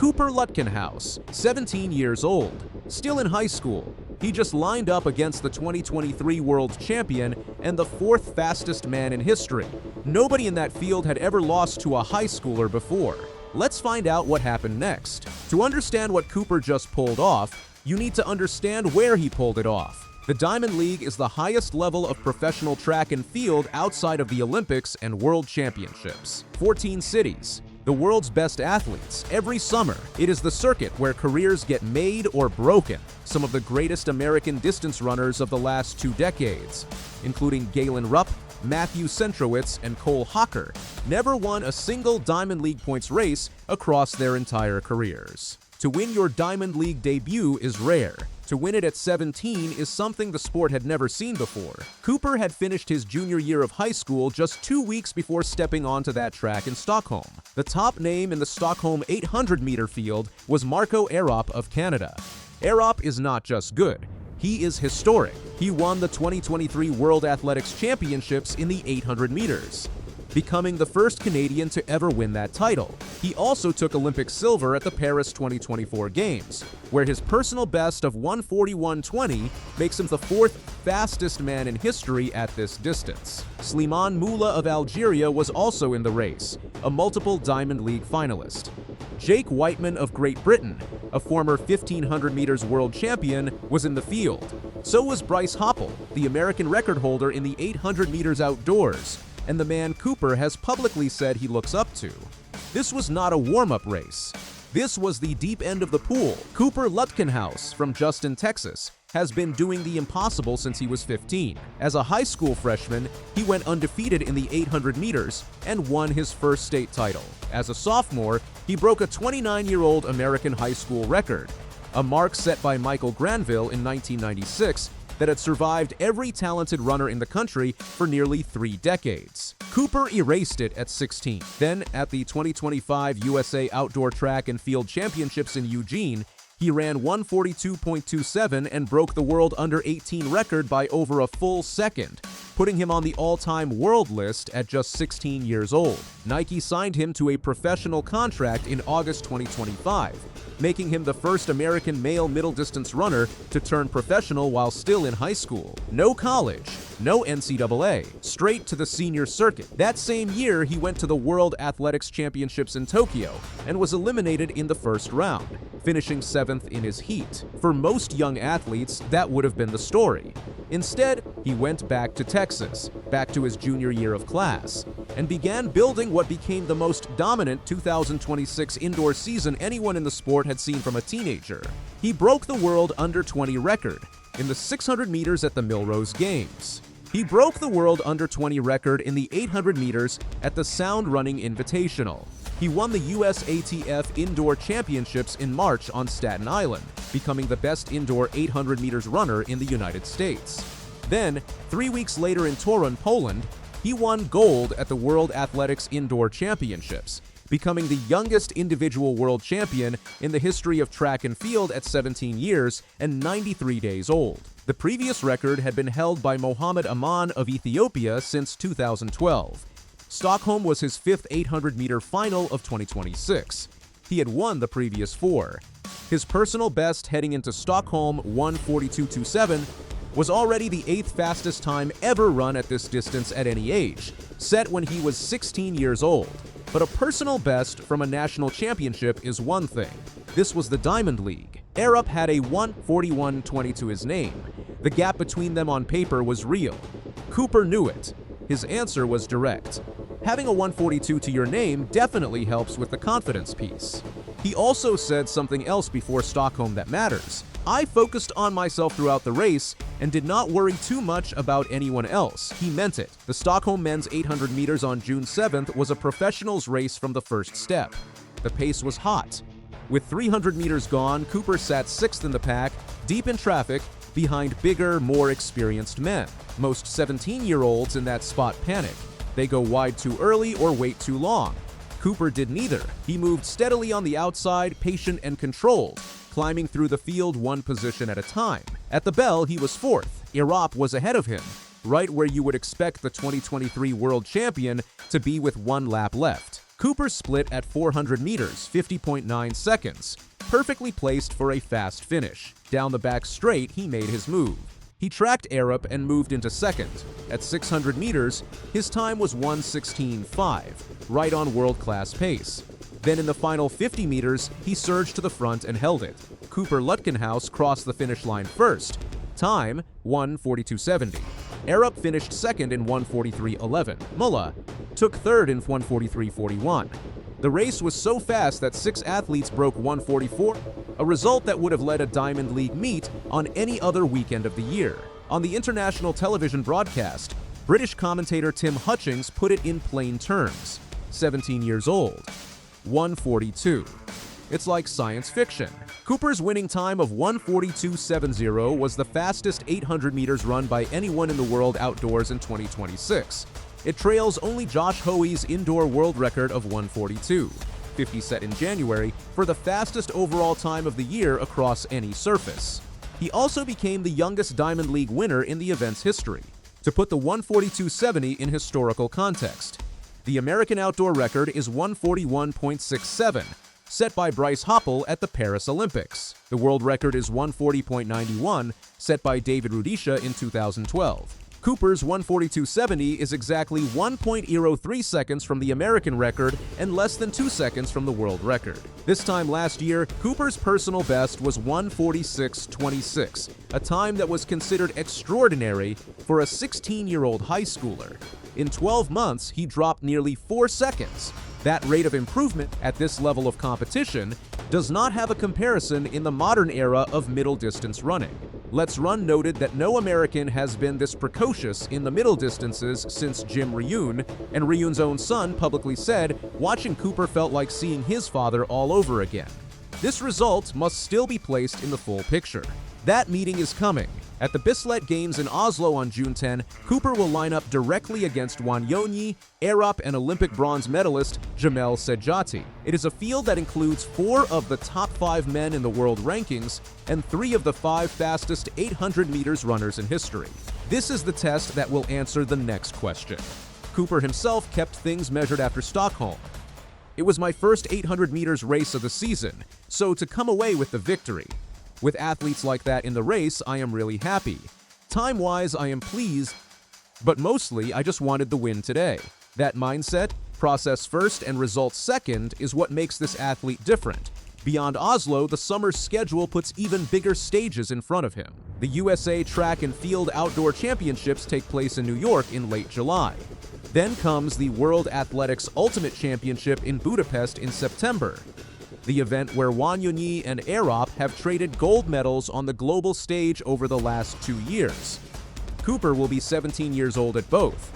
Cooper Lutkenhaus, 17 years old, still in high school. He just lined up against the 2023 world champion and the fourth fastest man in history. Nobody in that field had ever lost to a high schooler before. Let's find out what happened next. To understand what Cooper just pulled off, you need to understand where he pulled it off. The Diamond League is the highest level of professional track and field outside of the Olympics and World Championships. 14 cities. The world's best athletes, every summer. It is the circuit where careers get made or broken. Some of the greatest American distance runners of the last 2 decades, including Galen Rupp, Matthew Centrowitz, and Cole Hocker, never won a single Diamond League points race across their entire careers. To win your Diamond League debut is rare. To win it at 17 is something the sport had never seen before. Cooper had finished his junior year of high school just 2 weeks before stepping onto that track in Stockholm. The top name in the Stockholm 800-meter field was Marco Arop of Canada. Arop is not just good, he is historic. He won the 2023 World Athletics Championships in the 800 meters, becoming the first Canadian to ever win that title. He also took Olympic silver at the Paris 2024 Games, where his personal best of 1:41.20 makes him the fourth fastest man in history at this distance. Slimane Moula of Algeria was also in the race, a multiple Diamond League finalist. Jake Whiteman of Great Britain, a former 1500 meters world champion, was in the field. So was Bryce Hoppel, the American record holder in the 800 meters outdoors, and the man Cooper has publicly said he looks up to. This was not a warm-up race. This was the deep end of the pool. Cooper Lutkenhaus from Justin, Texas, has been doing the impossible since he was 15. As a high school freshman, he went undefeated in the 800 meters and won his first state title. As a sophomore, he broke a 29-year-old American high school record, a mark set by Michael Granville in 1996, that had survived every talented runner in the country for nearly 3 decades. Cooper erased it at 16. Then, at the 2025 USA Outdoor Track and Field Championships in Eugene, he ran 1:42.27 and broke the world under-18 record by over a full second, putting him on the all-time world list at just 16 years old. Nike signed him to a professional contract in August 2025, making him the first American male middle-distance runner to turn professional while still in high school. No college, no NCAA, straight to the senior circuit. That same year, he went to the World Athletics Championships in Tokyo and was eliminated in the first round, finishing 7th in his heat. For most young athletes, that would have been the story. Instead, he went back to Texas, back to his junior year of class, and began building what became the most dominant 2026 indoor season anyone in the sport had seen from a teenager. He broke the world under-20 record in the 600 meters at the Millrose Games. He broke the world under-20 record in the 800 meters at the Sound Running Invitational. He won the USATF Indoor Championships in March on Staten Island, becoming the best indoor 800 meters runner in the United States. Then, 3 weeks later in Torun, Poland, he won gold at the World Athletics Indoor Championships, becoming the youngest individual world champion in the history of track and field at 17 years and 93 days old. The previous record had been held by Mohammed Aman of Ethiopia since 2012. Stockholm was his 5th 800-meter final of 2026. He had won the previous 4. His personal best heading into Stockholm, 1:42.27, was already the 8th fastest time ever run at this distance at any age, set when he was 16 years old. But a personal best from a national championship is one thing. This was the Diamond League. Arop had a 1:41.20 to his name. The gap between them on paper was real. Cooper knew it. His answer was direct. Having a 1:42 to your name definitely helps with the confidence piece. He also said something else before Stockholm that matters. I focused on myself throughout the race and did not worry too much about anyone else. He meant it. The Stockholm men's 800 meters on June 7th was a professional's race from the first step. The pace was hot. With 300 meters gone, Cooper sat 6th in the pack, deep in traffic, behind bigger, more experienced men. Most 17-year-olds in that spot panic. They go wide too early or wait too long. Cooper did neither. He moved steadily on the outside, patient and controlled, climbing through the field one position at a time. At the bell, he was 4th. Arop was ahead of him, right where you would expect the 2023 world champion to be with 1 lap left. Cooper split at 400 meters, 50.9 seconds, perfectly placed for a fast finish. Down the back straight, he made his move. He tracked Arop and moved into second. At 600 meters, his time was 1:16.5, right on world-class pace. Then in the final 50 meters, he surged to the front and held it. Cooper Lutkenhaus crossed the finish line first. Time, 1:42.70. Arop finished second in 1:43.11. Mulla took third in 1:43.41. The race was so fast that 6 athletes broke 1:44, a result that would have led a Diamond League meet on any other weekend of the year. On the international television broadcast, British commentator Tim Hutchings put it in plain terms. 17 years old. 1:42. It's like science fiction. Cooper's winning time of 1:42.70 was the fastest 800 meters run by anyone in the world outdoors in 2026. It trails only Josh Hoey's indoor world record of 1:42.50 set in January for the fastest overall time of the year across any surface. He also became the youngest Diamond League winner in the event's history. To put the 1:42.70 in historical context, the American outdoor record is 1:41.67, set by Bryce Hoppel at the Paris Olympics. The world record is 1:40.91, set by David Rudisha in 2012. Cooper's 1:42.70 is exactly 1.03 seconds from the American record and less than 2 seconds from the world record. This time last year, Cooper's personal best was 1:46.26, a time that was considered extraordinary for a 16-year-old high schooler. In 12 months, he dropped nearly 4 seconds. That rate of improvement at this level of competition does not have a comparison in the modern era of middle distance running. Let's Run noted that no American has been this precocious in the middle distances since Jim Ryun, and Ryun's own son publicly said watching Cooper felt like seeing his father all over again. This result must still be placed in the full picture. That meeting is coming. At the Bislett Games in Oslo on June 10, Cooper will line up directly against Wanyonyi, Arop and Olympic bronze medalist Jamel Sejati. It is a field that includes 4 of the top 5 men in the world rankings and 3 of the 5 fastest 800 meters runners in history. This is the test that will answer the next question. Cooper himself kept things measured after Stockholm. It was my first 800 meters race of the season, so to come away with the victory. With athletes like that in the race, I am really happy. Time-wise, I am pleased, but mostly I just wanted the win today. That mindset, process first and results second, is what makes this athlete different. Beyond Oslo, the summer schedule puts even bigger stages in front of him. The USA Track and Field Outdoor Championships take place in New York in late July. Then comes the World Athletics Ultimate Championship in Budapest in September, the event where Wanyonyi and Arop have traded gold medals on the global stage over the last 2 years. Cooper will be 17 years old at both.